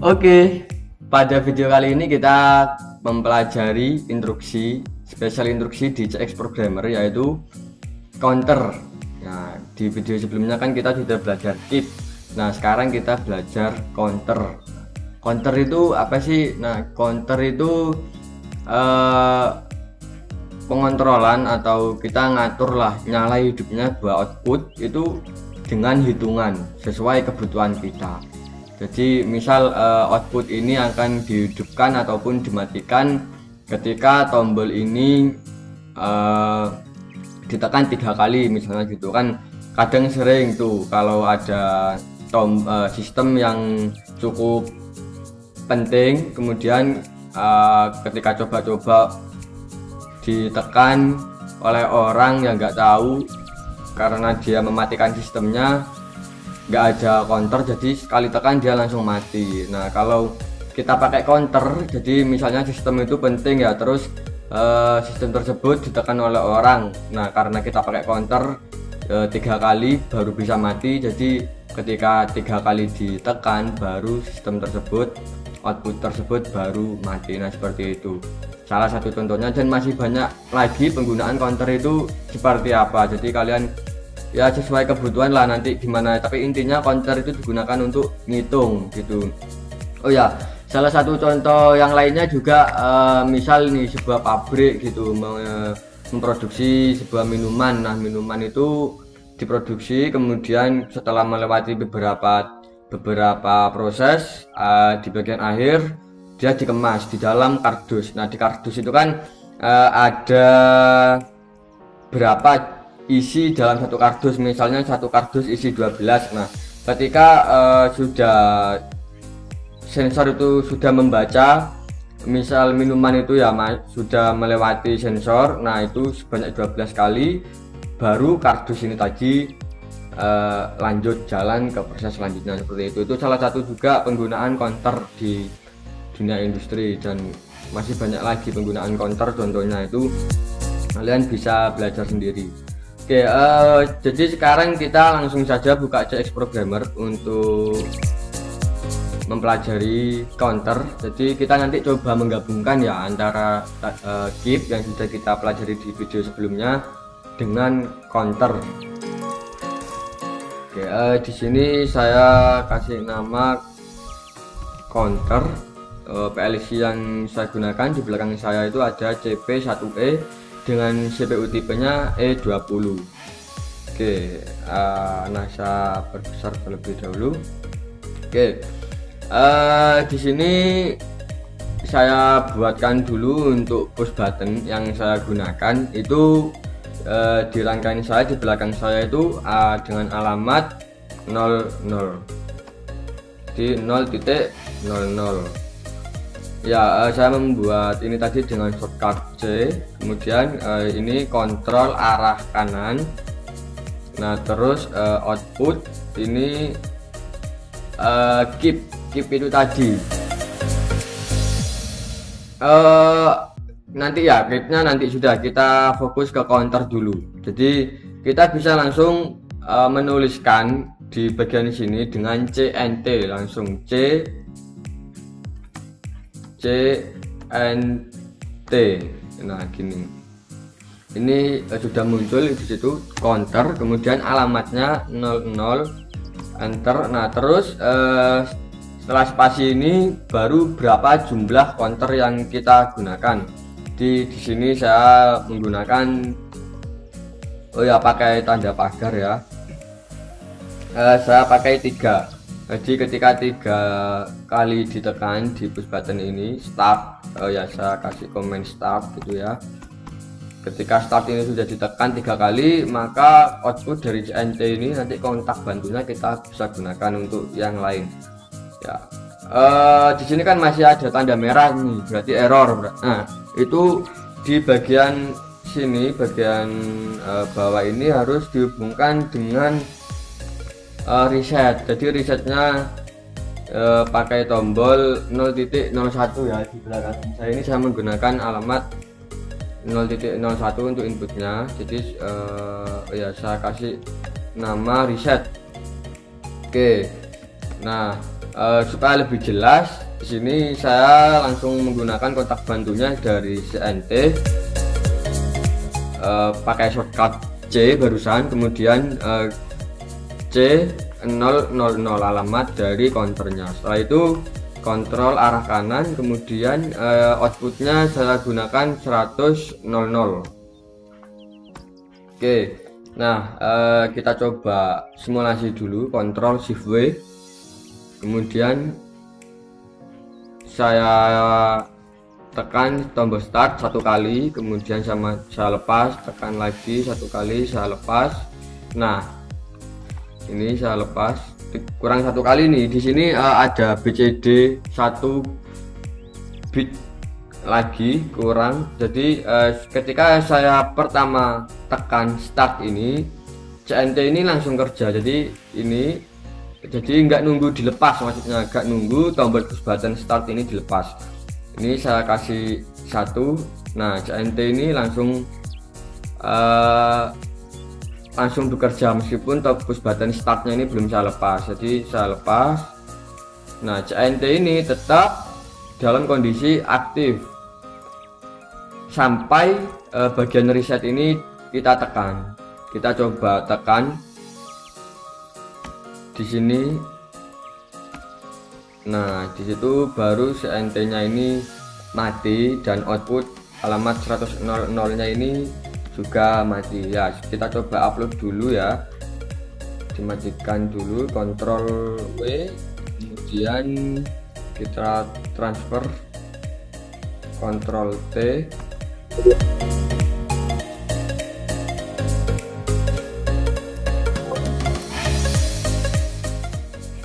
Oke, pada video kali ini kita mempelajari spesial instruksi di CX Programmer, yaitu counter. Nah, di video sebelumnya kan kita sudah belajar if. Nah, sekarang kita belajar counter. Counter itu apa sih? Nah, counter itu pengontrolan atau kita ngatur lah nyala hidupnya buah output itu dengan hitungan sesuai kebutuhan kita. Jadi misal output ini akan dihidupkan ataupun dimatikan ketika tombol ini ditekan 3 kali misalnya gitu kan. Kadang sering tuh kalau ada sistem yang cukup penting, kemudian ketika coba-coba ditekan oleh orang yang nggak tahu karena dia mematikan sistemnya, nggak ada counter, jadi sekali tekan dia langsung mati. Nah, kalau kita pakai counter, jadi misalnya sistem itu penting ya, terus sistem tersebut ditekan oleh orang. Nah, karena kita pakai counter 3 kali baru bisa mati, jadi ketika 3 kali ditekan baru sistem tersebut, output tersebut baru mati. Nah, seperti itu salah satu contohnya, dan masih banyak lagi penggunaan counter itu seperti apa. Jadi kalian ya sesuai kebutuhan lah nanti gimana, tapi intinya counter itu digunakan untuk ngitung gitu. Oh ya, salah satu contoh yang lainnya juga misal nih sebuah pabrik gitu memproduksi sebuah minuman. Nah, minuman itu diproduksi, kemudian setelah melewati beberapa proses, di bagian akhir dia dikemas di dalam kardus. Nah, di kardus itu kan ada berapa isi dalam satu kardus, misalnya satu kardus isi 12. Nah, ketika sudah sensor itu sudah membaca, misal minuman itu ya sudah melewati sensor, nah itu sebanyak 12 kali baru kardus ini tadi lanjut jalan ke proses selanjutnya. Seperti itu salah satu juga penggunaan counter di dunia industri, dan masih banyak lagi penggunaan counter, contohnya itu kalian bisa belajar sendiri. Oke, jadi sekarang kita langsung saja buka CX Programmer untuk mempelajari counter. Jadi kita nanti coba menggabungkan ya antara keep yang sudah kita pelajari di video sebelumnya dengan counter. Oke, di sini saya kasih nama counter. PLC yang saya gunakan di belakang saya itu ada CP1E dengan CPU tipenya E20. Oke, nah saya perbesar terlebih dahulu. Oke, di sini saya buatkan dulu untuk push button yang saya gunakan itu di rangkaian saya di belakang saya itu dengan alamat 00 di 0.00. Ya, saya membuat ini tadi dengan shortcut C, kemudian ini kontrol arah kanan. Nah, terus output ini keep itu tadi. Nanti ya keepnya nanti sudah, kita fokus ke counter dulu. Jadi kita bisa langsung menuliskan di bagian sini dengan CNT, langsung CNT. Nah, gini. Ini sudah muncul di situ counter, kemudian alamatnya 00, enter. Nah, terus setelah spasi ini baru berapa jumlah counter yang kita gunakan. Di sini saya menggunakan pakai tanda pagar ya. Saya pakai 3. Jadi ketika 3 kali ditekan di push button ini start, saya kasih komen start gitu ya. Ketika start ini sudah ditekan 3 kali, maka output dari CNT ini nanti kontak bantunya kita bisa gunakan untuk yang lain ya. Di sini kan masih ada tanda merah nih, berarti error. Nah, itu di bagian sini, bagian bawah ini harus dihubungkan dengan reset. Jadi resetnya pakai tombol 0.01 ya. Di belakang saya ini saya menggunakan alamat 0.01 untuk inputnya. Jadi ya saya kasih nama reset. Oke, nah supaya lebih jelas, di sini saya langsung menggunakan kontak bantunya dari CNT, pakai shortcut C barusan, kemudian C000 alamat dari counternya. Setelah itu kontrol arah kanan, kemudian outputnya saya gunakan 100.00. Oke, nah kita coba simulasi dulu, kontrol shift W, kemudian saya tekan tombol start satu kali, kemudian saya lepas, tekan lagi satu kali, saya lepas. Nah ini saya lepas, kurang satu kali nih. Di sini ada BCD 1 bit lagi kurang. Jadi ketika saya pertama tekan start ini, CNT ini langsung kerja. Jadi nggak nunggu dilepas, maksudnya nggak nunggu tombol push button start ini dilepas. Ini saya kasih 1. Nah CNT ini langsung bekerja meskipun push button startnya ini belum saya lepas. Jadi saya lepas. Nah CNT ini tetap dalam kondisi aktif sampai bagian reset ini kita tekan. Kita coba tekan di sini. Nah disitu baru CNT-nya ini mati dan output alamat 100.00 nya ini juga mati ya. Kita coba upload dulu ya, dimatikan dulu, kontrol W, kemudian kita transfer, kontrol T.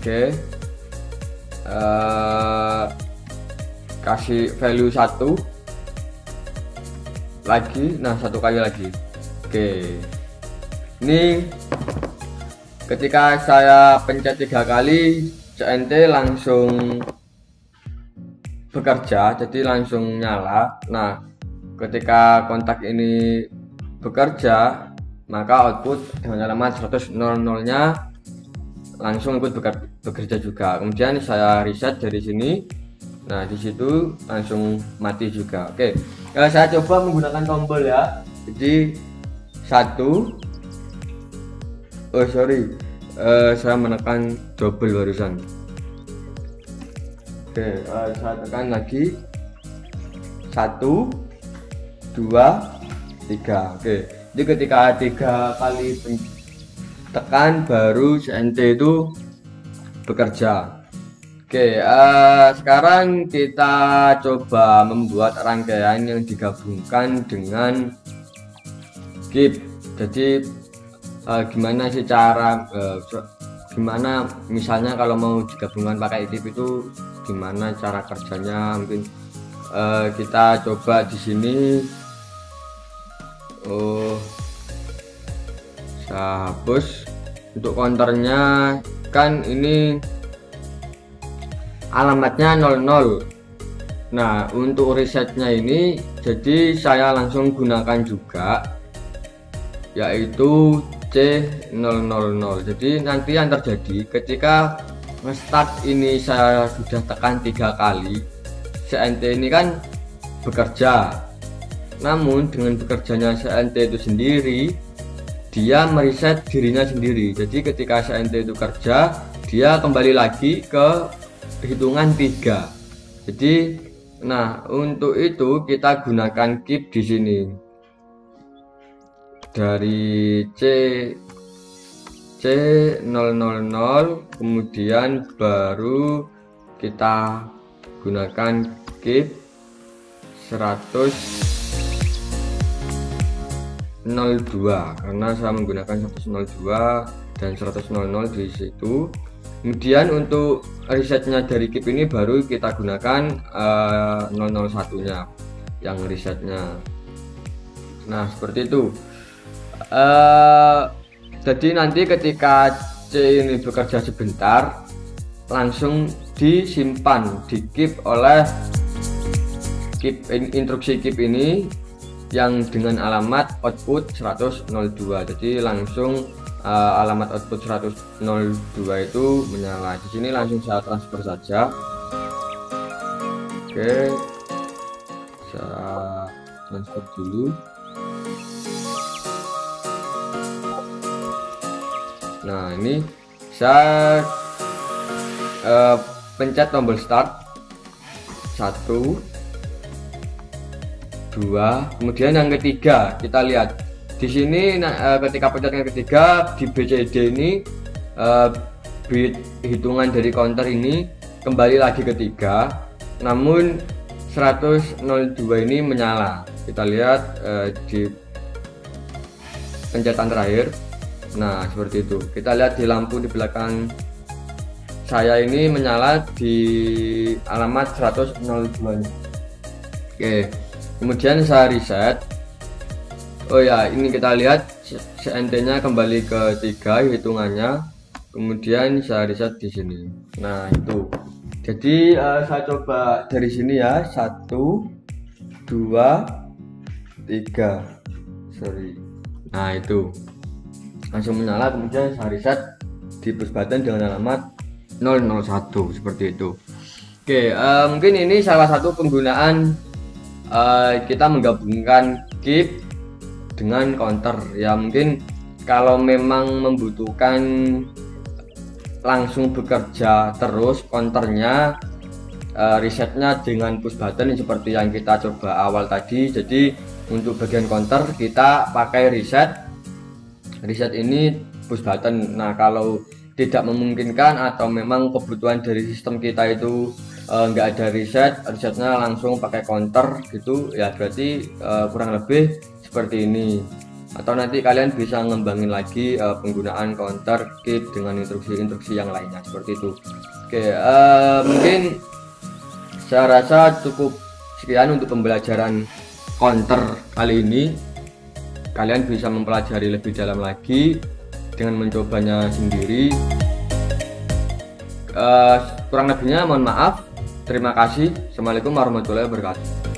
Oke, kasih value 1 lagi, nah satu kali lagi. Oke, ini ketika saya pencet 3 kali CNT langsung bekerja, jadi langsung nyala. Nah ketika kontak ini bekerja, maka output dengan alamat 100.00 nya langsung ikut bekerja juga. Kemudian saya reset dari sini. Nah disitu langsung mati juga. Oke, saya coba menggunakan tombol ya. Jadi 1, saya menekan double barusan. Oke, saya tekan lagi 1, 2, 3. Oke, jadi ketika 3 kali tekan baru CNT itu bekerja. Oke, sekarang kita coba membuat rangkaian yang digabungkan dengan keep. Jadi gimana sih cara gimana misalnya kalau mau digabungkan pakai keep itu gimana cara kerjanya? Mungkin kita coba di sini. Saya hapus. Untuk counternya kan ini alamatnya 00. Nah untuk resetnya ini jadi saya langsung gunakan juga, yaitu C000. Jadi nanti yang terjadi ketika start ini saya sudah tekan 3 kali, CNT ini kan bekerja. Namun dengan bekerjanya CNT itu sendiri, dia mereset dirinya sendiri. Jadi ketika CNT itu kerja, dia kembali lagi ke hitungan 3. Jadi nah untuk itu kita gunakan keep di sini. Dari C000 kemudian baru kita gunakan keep 100.02 karena saya menggunakan 100.02 dan 100.00 di situ. Kemudian untuk resetnya dari keep ini baru kita gunakan 001 nya yang resetnya. Nah seperti itu. Jadi nanti ketika C ini bekerja sebentar langsung disimpan di keep oleh keep instruksi keep ini yang dengan alamat output 102. Jadi langsung alamat output 102 itu menyala. Di sini langsung saya transfer saja. Oke, saya transfer dulu. Nah, ini saya pencet tombol start 1 2, kemudian yang ketiga kita lihat di sini. Ketika pencet yang ketiga di BCD ini bit hitungan dari counter ini kembali lagi ke 3, namun 102 ini menyala. Kita lihat di pencetan terakhir. Nah, seperti itu. Kita lihat di lampu di belakang saya ini menyala di alamat 102 ini. Oke, kemudian saya reset. Oh ya, ini kita lihat CNT nya kembali ke 3 hitungannya. Kemudian saya reset di sini. Nah, itu. Jadi saya coba dari sini ya. 1 2 3. Sorry. Nah, itu langsung menyala. Kemudian saya reset di push button dengan alamat 001 seperti itu. Oke, mungkin ini salah satu penggunaan kita menggabungkan keep dengan counter ya. Mungkin kalau memang membutuhkan langsung bekerja terus counternya, resetnya dengan push button seperti yang kita coba awal tadi. Jadi untuk bagian counter kita pakai reset ini push button. Nah, kalau tidak memungkinkan atau memang kebutuhan dari sistem kita itu nggak ada resetnya langsung pakai counter gitu ya, berarti kurang lebih seperti ini. Atau nanti kalian bisa ngembangin lagi penggunaan counter keep dengan instruksi-instruksi yang lainnya seperti itu. Oke, mungkin saya rasa cukup sekian untuk pembelajaran counter kali ini. Kalian bisa mempelajari lebih dalam lagi dengan mencobanya sendiri. Kurang lebihnya mohon maaf. Terima kasih. Assalamualaikum warahmatullahi wabarakatuh.